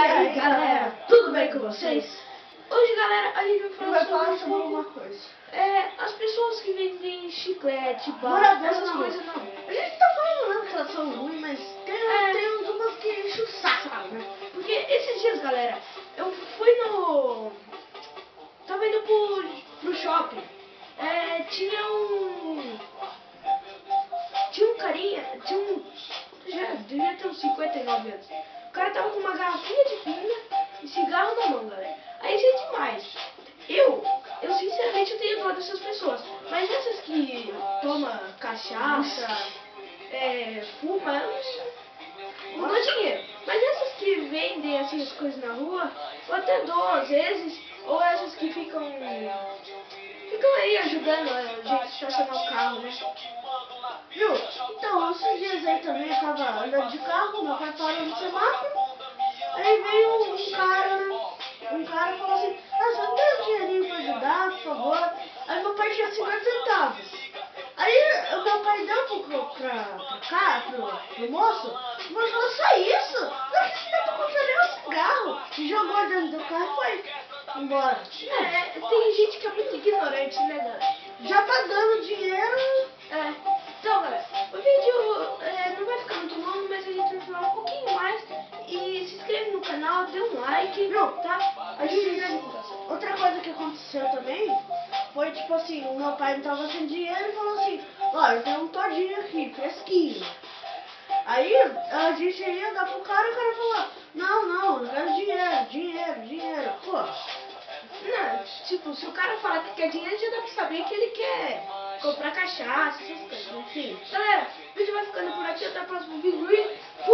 aí, galera, tudo bem com vocês? Hoje, galera, a gente vai falar sobre alguma coisa. As pessoas que vendem chiclete, bala, Moradores essas na coisas rua. não. A gente tá falando não que elas são ruins, mas tem umas que enchem o saco, né? Porque esses dias, galera, eu fui no... Tava indo pro shopping. Tinha um carinha, já devia ter uns 59 anos. O cara tava com uma garrafinha de pinga e cigarro na mão, galera. Aí isso é demais. Eu sinceramente eu tenho dó dessas pessoas. Mas essas que tomam cachaça, fuma, não dou dinheiro. Mas essas que vendem essas coisas na rua, eu até dou às vezes. Ou essas que ficam aí ajudando a gente a estacionar o carro, né? Viu? Então, esses dias aí também eu tava andando de carro, meu pai parou no semáforo, aí veio um cara falou assim, você não tem um dinheirinho pra ajudar, por favor? Aí meu pai tinha 50 centavos. Aí o meu pai deu pro moço, o moço falou, só isso? Não precisa pra comprar nem um cigarro. E jogou dentro do carro e foi embora. Tem gente que é muito ignorante, né, galera? Já tá dando dinheiro. Então, galera, o vídeo não vai ficar muito longo, mas a gente vai falar um pouquinho mais. E se inscreve no canal, dê um like, tá? Outra coisa que aconteceu também foi tipo assim, o meu pai não tava sem dinheiro e falou assim, olha, tem um todinho aqui, fresquinho. Aí a gente ia dar pro cara e o cara falou, não, eu quero dinheiro, pô. Não, tipo, se o cara falar que quer dinheiro, já dá pra saber que ele quer comprar cachaça, essas coisas, enfim. Galera, o vídeo vai ficando por aqui, até o próximo vídeo e fui!